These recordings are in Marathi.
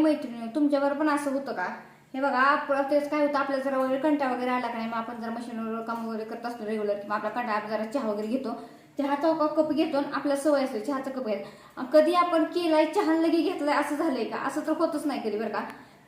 मैत्रिणी, तुमच्याबरोबर पण असं होतं का? हे बघा, आपलं तेच काय होतं, आपल्याला जरा वगैरे कंटाळा वगैरे आला का नाही, मग आपण जरा मशीनवर काम वगैरे करत असतो रेग्युलर, किंवा आपला कंटाळा जरा चहा वगैरे घेतो, चहाचा कप घेतो आणि आपल्याला सवय असते चहाचा कप घ्यायचा. कधी आपण केलाय चहा लगे घेतलाय असं झालंय का? असं तर होतच नाही कधी बरं का.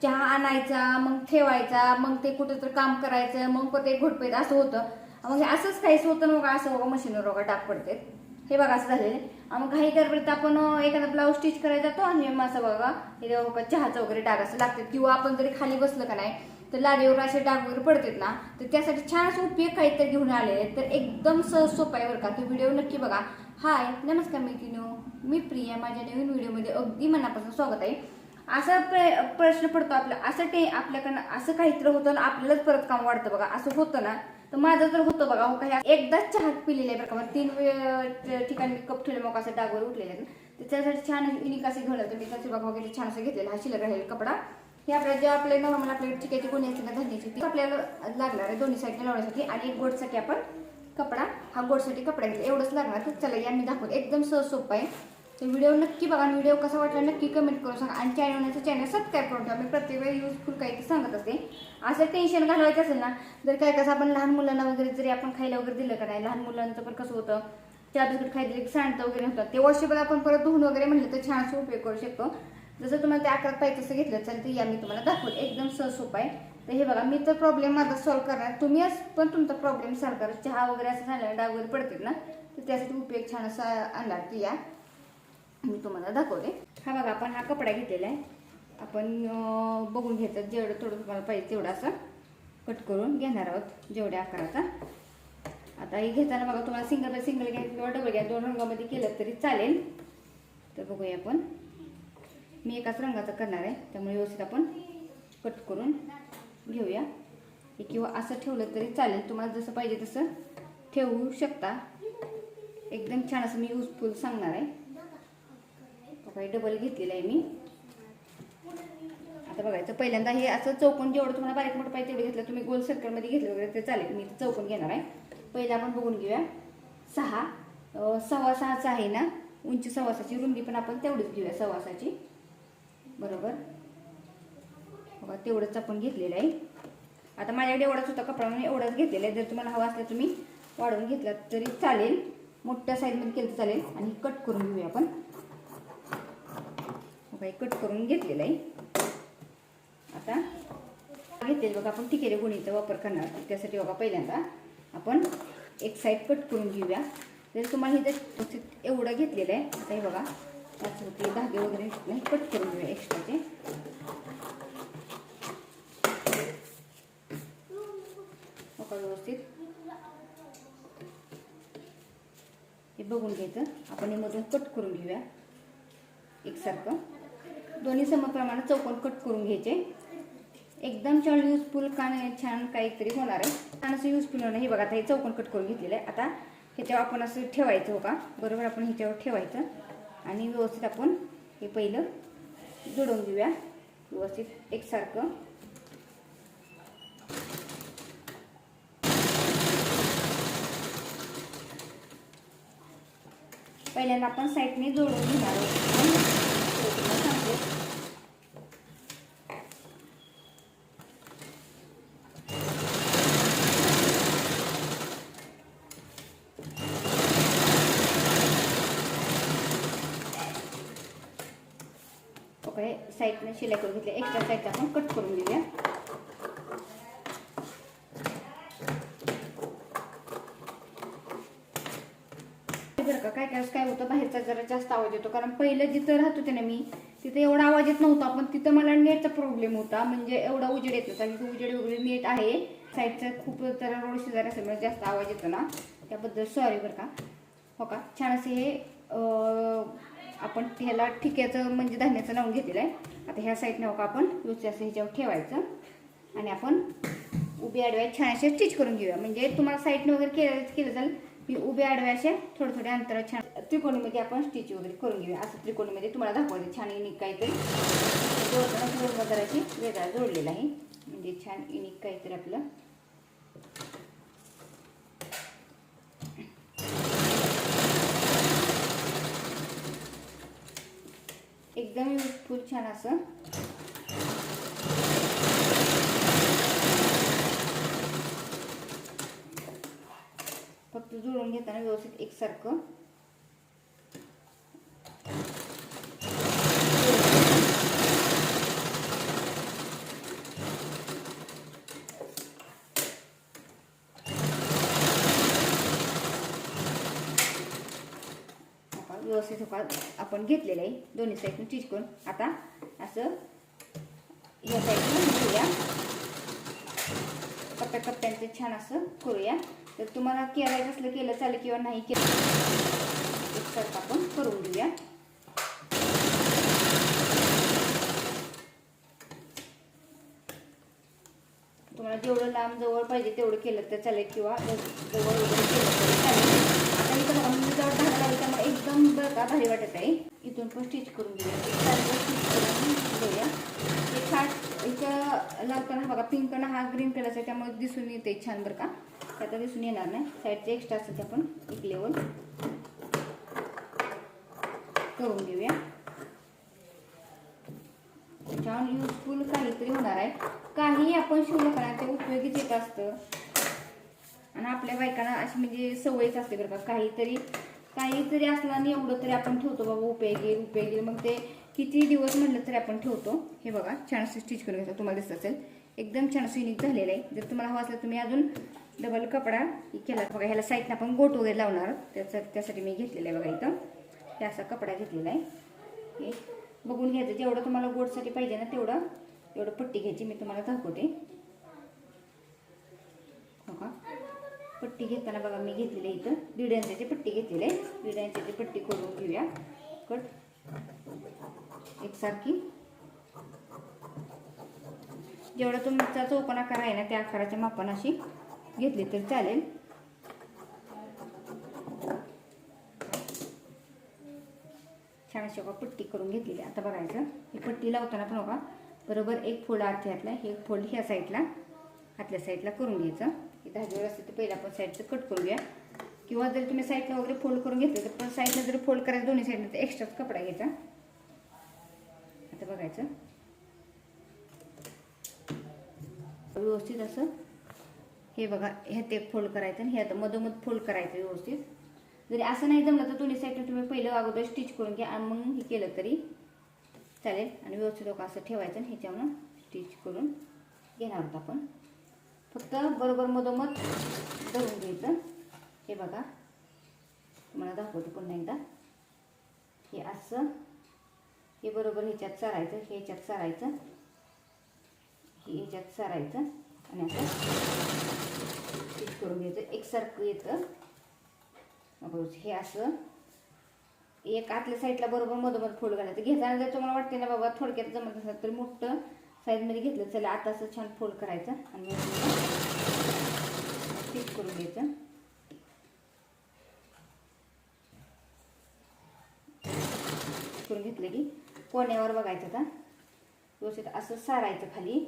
चहा आणायचा, मग ठेवायचा, मग ते कुठेतरी काम करायचं, मग ते घोट प्यायचं, असं होतं. मग असंच काहीच होतं ना बघा, असं बघा मशीनवर बघा डाग पडते. हे बघा असं झालेलं. मग काही गडबडीत आपण एखादा ब्लाऊज स्टिच करायला जातो आणि असं बघा हे बघा चहाचं वगैरे डाग असं लागतात, किंवा आपण जरी खाली बसलं का नाही तर लादीवर असे डाग वगैरे पडतात ना, तर त्यासाठी छान असं उपयोग काहीतरी घेऊन आलेले आहेत. तर एकदम सहज सोपा आहे बरं का. तो व्हिडिओ नक्की बघा. हाय, नमस्कार मैत्रिणींनो, मी प्रिया. माझ्या नवीन व्हिडिओमध्ये अगदी मनापासून स्वागत आहे. असा प्रश्न पडतो आपल्याकडनं असं काहीतरी होतं ना, आपल्यालाच परत काम वाढतं बघा, असं होतं ना. तर माझं तर होतं बघा, हो काही एकदाच चहा पिलेला आहे बरं का. 3 ठिकाणी कप ठेवले, मग असं डागवर उठलेले आहेत. तर त्यासाठी छान युनिक असे घेऊन आले. मी त्याचे बघा वगैरे छान असं घेतलेला, हा शिल्लक राहिलेला कपडा. हे आपल्याला जे आपले नॉर्मल आपल्याकडे चिकायची कोणी असते ना धान्याची, ती आपल्याला लागणार आहे दोन्ही साईडने लावण्यासाठी. आणि एक गोडसाठी आपण कपडा, हा गोडसाठी कपडा घेतला, एवढंच लागणार. तर चला या मी दाखवते, एकदम सहज सोपं आहे. तर व्हिडिओ नक्की बघा. आणि व्हिडिओ कसा वाटला नक्की कमेंट करून सांगा. आणि चॅनल सबस्क्राईब करून ठेवा. मी प्रत्येक वेळी युजफुल काही सांगत असते. असं टेन्शन घालवायचं असेल ना, जर काय कसं आपण लहान मुलांना वगैरे जरी आपण खायला वगैरे दिलं का नाही, लहान मुलांचं पण कसं होतं, चहा बिस्किट खायला दिलं की सांडतं वगैरे होतं, ते वॉशेबल आपण परत धुवून वगैरे म्हणलं तर छान असं उपयोग करू शकतो. जसं तुम्हाला ते आकारात पाहिजे तसं घेतलं चालेल. तर या मी तुम्हाला दाखवते, एकदम सहज सोपा आहे. तर हे बघा, मी तर प्रॉब्लेम माझा सॉल्व्ह करणार, तुम्ही पण तुमचा प्रॉब्लेम सॉल्व्ह करा. चहा वगैरे असं झालं डाग वगैरे पडतात ना, तर त्यासाठी उपयोग छान असा आणला. की या मी तुम्हाला दाखवते. हा बघा, आपण हा कपडा घेतलेला आहे. आपण बघून घ्यायचं, जेवढं थोडं तुम्हाला पाहिजे तेवढं असं कट करून घेणार आहोत, जेवढ्या आकाराचा. आता हे घेताना बघा, तुम्हाला सिंगल घ्या किंवा डबल घ्या, 2 रंगामध्ये केलं तरी चालेल. तर बघूया आपण, मी एकाच रंगाचा करणार आहे, त्यामुळे व्यवस्थित आपण कट करून घेऊया. किंवा असं ठेवलं तरी चालेल, तुम्हाला जसं पाहिजे तसं ठेवू शकता. एकदम छान असं मी युजफुल सांगणार आहे. काही डबल घेतलेलं आहे मी. आता बघायचं, पहिल्यांदा हे असं चौकोन, जेवढं तुम्हाला बारीक मोठं पाहिजे तेवढं घेतलं. तुम्ही गोल सर्कलमध्ये घेतलं वगैरे ते चालेल. मी चौकोन घेणार आहे. पहिला आपण बघून घेऊया. 6.6 आहे ना उंची, 6.6ची रुंदी पण आपण तेवढीच घेऊया, 6.6ची बरोबर. बघा तेवढंच आपण घेतलेलं आहे. आता माझ्याकडे एवढाच होता कपडा म्हणून एवढाच घेतलेला आहे. जर तुम्हाला हवा असला तुम्ही वाढवून घेतला तरी चालेल, मोठ्या साईजमध्ये केलं चालेल. आणि कट करून घेऊया आपण. कट करून घेतलेलं आहे. आता घेतलेलं बघा, आपण ठिकेरे गुणीचा वापर करणार. त्यासाठी बघा पहिल्यांदा आपण एक साईड कट करून घेऊया. जर तुम्हाला इथं एवढं घेतलेलं आहे, आता हे बघा त्यासाठी धागे वगैरे नाही, कट करून घेऊया एक्स्ट्राचे. बघा व्यवस्थित हे बघून घ्यायचं. आपण हे मधून कट करून घेऊया एकसारखं, दोन्ही समप्रमाणात चौकोन कट करून घ्यायचे. एकदम छान युजफुल छान काहीतरी होणार आहे, छान असं युजफुल होणार. हे बघा, आता हे चौकोन कट करून घेतलेलं आहे. आता ह्याच्यावर आपण असं ठेवायचं, हो का बरोबर, आपण ह्याच्यावर ठेवायचं आणि व्यवस्थित आपण हे पहिलं जोडून घेऊया व्यवस्थित एकसारखं. पहिल्यांदा आपण साईडने जोडून घेणार आहोत. ओके, साईडने शिलाई करून घेतली. एक्स्ट्रा साईडचा आपण कट करून घेऊया. बरं का, काय होतं, बाहेरचा जरा जास्त आवाज येतो, कारण पहिलं जिथं राहत होते ना मी, तिथं एवढा आवाज येत नव्हता. पण तिथं मला नेटचा प्रॉब्लेम होता, म्हणजे एवढा उजेड येत होता. तिथं उजेड वगैरे नेट आहे साईडचं, खूप तर रोड शेजारी असल्यामुळे जास्त आवाज येतो ना, त्याबद्दल सॉरी बरं का. हो का, छान असे हे आपण ह्याला ठिक्याचं म्हणजे धान्याचं लावून घेतलेलं आहे. आता ह्या साईडने हो का आपण व्यवस्थित असं ह्याच्यावर ठेवायचं आणि आपण उभे आडव्या छान असे स्टिच करून घेऊया. म्हणजे तुम्हाला साईडने वगैरे केलं जाईल, मी उभे आडव्या असे थोडे अंतर छान त्रिकोणीमध्ये आपण स्टिच वगैरे करून घेऊया. असं त्रिकोणीमध्ये तुम्हाला दाखवायचं छान युनिक काहीतरी जोडताना जराशी वेगळा जोडलेला आहे, म्हणजे छान युनिक काहीतरी आपलं. एकदम युजफुल छान असं असं जुळून घेताना व्यवस्थित एकसारखं व्यवस्थित आपण घेतलेलं आहे दोन्ही साईडून चिटकून. आता असं या साईडून घेऊया, कप्प्याकप्प्यांचं छान असं करूया. तर तुम्हाला करायचं असलं केलं चालेल किंवा नाही केलं एकसारखं आपण करून घेऊया. तुम्हाला जेवढं लांब जवळ पाहिजे तेवढं केलं तर चालेल किंवा जवळ वगैरे केलं तरी चालेल. आता इथं बघा मी जवळ धागा लावली त्यामुळे एकदम बघा भारी वाटत आहे. इथून पण स्टिच करून घेऊया, स्टिच करून घेऊया. हे खाट इथं लावताना बघा पिंक आणि हा ग्रीन कलरचा आहे त्यामुळे दिसून येते छान बरं का. आता दिसून येणार नाही, साईडचे एक्स्ट्रा असतं ते आपण एक लेवल करून घेऊया. छान युजफुल काहीतरी होणार आहे. काही आपण शिवलं करा ते उपयोगीच येत असतं आणि आपल्या बायकांना अशी म्हणजे सवयच असते बरं का. काहीतरी असलं आणि एवढं तरी आपण ठेवतो बाबा उपयोगी मग ते किती दिवस म्हटलं तरी आपण ठेवतो. हे बघा छान असं स्टिच करून घेतो, तुम्हाला दिसत असेल एकदम छान असं युनिक झालेलं आहे. जर तुम्हाला हवं असलं तुम्ही अजून डबल कपडा केला बघा. ह्याला साईडनं आपण गोट वगैरे लावणार त्यासाठी मी घेतलेलं आहे बघा. इथं हे असा कपडा घेतलेला आहे. हे बघून घ्यायचं जेवढं तुम्हाला गोटसाठी पाहिजे ना एवढं पट्टी घ्यायची. मी तुम्हाला दाखवते बघा. पट्टी घेताना बघा मी घेतलेली आहे इथं 1.5 इंचाची पट्टी घेतलेली आहे. 1.5 इंचाची पट्टी करून घेऊया कट एकसारखी. जेवढा तुमचा चौकोन आकार आहे ना त्या आकाराच्या मापाने अशी घेतली तर चालेल. छान अशी पट्टी करून घेतलेली. आता बघायचं ही पट्टी लावताना पण बघा बरोबर एक फोल्ड आतल्या एक फोल्ड ह्या साईडला आतल्या साईडला करून घ्यायचं. हे धाग्यावर असते तर पहिला आपण साईडचं कट करूया किंवा जर तुम्ही साईडला वगैरे फोल्ड करून घेतले तर पण साईडला जर फोल्ड करायचं दोन्ही साईडला तर एक्स्ट्राच कपडा घ्यायचा. आता बघायचं व्यवस्थित असं हे बघा ह्यात एक फोल्ड करायचं आणि ह्यात मधोमध फोल्ड करायचं व्यवस्थित. जरी असं नाही जमलं तर दोन्ही साईडला तुम्ही पहिलं अगोदर स्टिच करून घ्या आणि मग हे केलं तरी चालेल. आणि व्यवस्थित असं ठेवायचं आणि ह्याच्यावर स्टिच करून घेणार आहोत आपण. फक्त बरोबर मधोमध धरून घ्यायचं. हे बघा तुम्हाला दाखवते पुन्हा एकदा. हे असं हे बरोबर ह्याच्यात चारायचं, हे ह्याच्यात चारायचं, हे ह्याच्यात चारायचं आणि असं स्टिच करून घ्यायचं. एकसारखं येतं हे असं. एक आतल्या साईडला बरोबर मधोमध फोल्ड घालायचं. घेताना जर तुम्हाला वाटते ना बाबा थोडक्यात जमत असेल तर मोठं साईजमध्ये घेतलं चला. आता असं छान फोल्ड करायचं आणि स्टिच करून घ्यायचं. करून घेतलं की कोण्यावर बघायचं आता व्यवस्थित असं सारायचं खाली.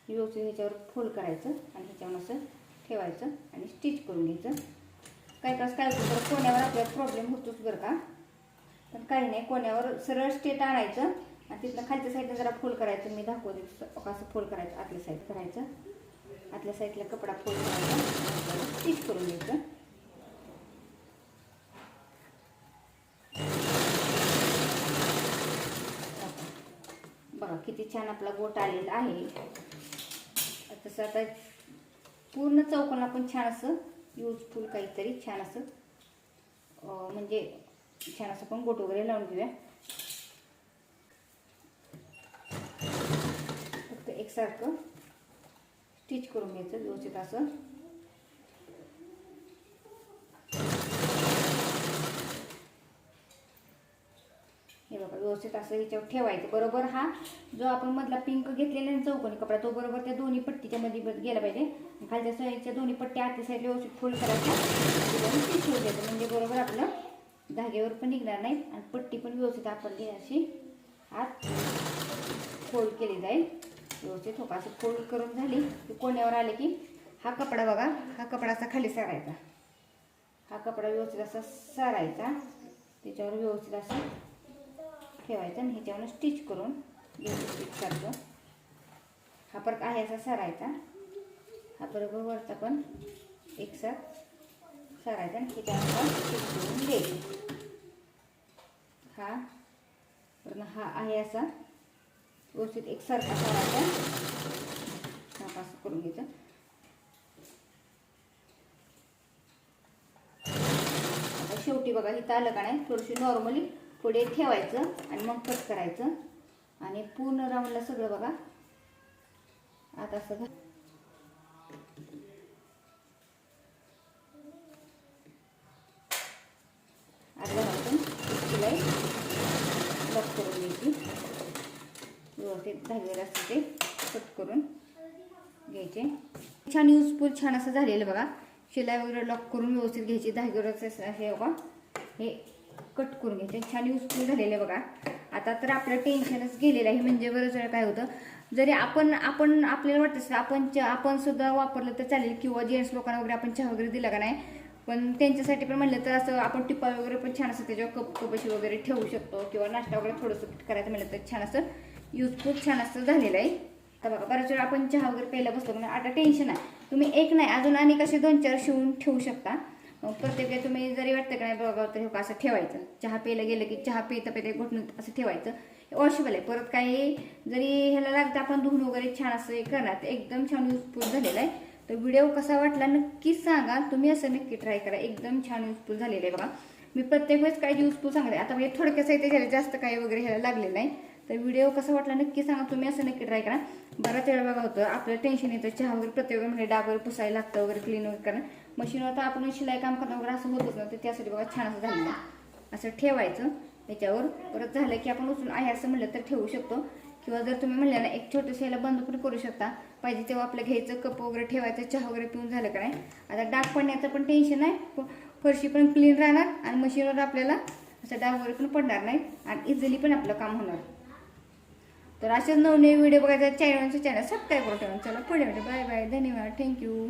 व्यवस्थित ह्याच्यावर फोल्ड करायचं आणि ह्याच्यावर असं ठेवायचं आणि स्टिच करून घ्यायचं. काय होतं तर कोण्यावर आपल्याला प्रॉब्लेम होतोच बरं का. पण काही नाही, कोण्यावर सरळ स्ट्रेट आणायचं आणि तिथलं खालच्या साईडला जरा फोल्ड करायचं. मी दाखवते असं फोल्ड करायचं. आतल्या साईड करायचं, आतल्या साईडला कपडा फोल्ड करायचा, स्टिच करून घ्यायचं. बघा किती छान आपला गोट आलेला आहे. तसं आता पूर्ण चौकोन आपण छान असं युजफुल काहीतरी छान असं म्हणजे छान असं पण गोट वगैरे लावून घेऊया. फक्त एकसारखं स्टिच करून घ्यायचं व्यवस्थित असं. हे बघा व्यवस्थित असं ह्याच्यावर ठेवायचं. बरोबर हा जो आपण मधला पिंक घेतलेला आहे चौकोनी कपडा तो बरोबर त्या दोन्ही पट्टीच्या मध्ये गेला पाहिजे. खालच्या साईडच्या दोन्ही पट्टी आतल्या साईडला व्यवस्थित फोल्ड करायच्या स्टिच होऊन द्यायचं. म्हणजे बरोबर आपलं धाग्यावर पण निघणार नाही आणि पट्टी पण व्यवस्थित आपण अशी हात फोल्ड केली जाईल व्यवस्थित. हो असं फोल्ड करून झाली की कोण्यावर आले की हा कपडा बघा, हा कपडा असा खाली सारायचा. हा कपडा व्यवस्थित असा सारायचा, त्याच्यावर व्यवस्थित असं ठेवायचं आणि ह्याच्यावर स्टिच करून स्टिच करतो. हा परत आहे असा सारायचा. हा बरोबर वरचा पण एकसाथ सारायचा आणि त्याच्यानंतर चिकटवून द्यायचं. हा पण हा आहे असा व्यवस्थित एकसारखा सारायचा. असं करून घ्यायचं. आता शेवटी बघा इथं आलं का नाही, थोडीशी नॉर्मली पुढे ठेवायचं आणि मग कट करायचं आणि पूर्ण राऊंडला सगळं बघा आता असं आता आपण शिलाई लॉक करून घ्यायची. व्यवस्थित धागेला असं ते कट करून घ्यायचे. छान युजफुल छान असं झालेलं बघा. शिलाई वगैरे लॉक करून व्यवस्थित घ्यायची. धागेवरच हे बघा हे कट करून घ्यायचे. छान युजफुल झालेलं बघा. आता तर आपलं टेन्शनच गेलेलं आहे. म्हणजे बरंच वेळा काय होतं, जरी आपण आपल्याला वाटतं आपण सुद्धा वापरलं तर चालेल किंवा जेंट्स लोकांना वगैरे आपण चहा वगैरे दिला का नाही, पण त्यांच्यासाठी पण म्हणलं तर असं आपण टिपा वगैरे पण छान असं त्याच्यावर कपशी वगैरे ठेवू शकतो किंवा नाश्ता वगैरे थोडंसं करायचं म्हणलं तर छान असं युजफुल छान असं झालेलं आहे. तर बघा बऱ्याच वेळा आपण चहा वगैरे प्यायला बसलो म्हणजे आता टेन्शन आहे. तुम्ही एक नाही अजून आणि कसे 2-4 शिवून ठेवू शकता. प्रत्येक वेळी तुम्ही जरी वाटतं का नाही बघा तर हे असं ठेवायचं. चहा प्यायला गेलं की चहा पिता घुटून असं ठेवायचं. वॉशेबल आहे. परत काही जरी ह्याला लागतं आपण धुवून वगैरे छान असं हे करणार. एकदम छान युजफुल झालेलं आहे. तर व्हिडिओ कसा वाटला नक्की सांगा. तुम्ही असं नक्की ट्राय करा. एकदम छान युजफुल झालेलं आहे बघा. मी प्रत्येक वेळेस काही युजफुल सांगते. आता म्हणजे थोडक्यात साहित्य जास्त काही वगैरे ह्याला लागलेलं नाही. तर व्हिडिओ कसा वाटला नक्की सांगा. तुम्ही असं नक्की ट्राय करा. बराच वेळा बघा होतं आपल्याला टेन्शन येतं चहा वगैरे प्रत्येक वेळी म्हणजे डाग वगैरे पुसायला लागतं वगैरे क्लीन वगैरे करणं. मशीनवर तर आपण शिलाई काम करणं वगैरे असं होतच नव्हतं. त्यासाठी बघा छान असं झालेलं असं ठेवायचं त्याच्यावर. परत झालं की आपण उचलून आहे असं म्हणलं तर ठेवू शकतो किंवा जर तुम्ही म्हणलं ना एक छोटंसं याला बंद पण करू शकता. पाहिजे तेव्हा आपलं घ्यायचं कप वगैरे ठेवायचं. चहा वगैरे पिऊन झालं का नाही आता डाग पडण्याचं पण टेन्शन नाही. फरशी पण क्लीन राहणार आणि मशीनवर आपल्याला असं डाग वगैरे पण पडणार नाही आणि इझिली पण आपलं काम होणार. तर असेच नवनवीन व्हिडिओ बघायचा चॅनल सबस्क्राईब करून ठेवा. चला पुढे बाय बाय. धन्यवाद. थँक्यू.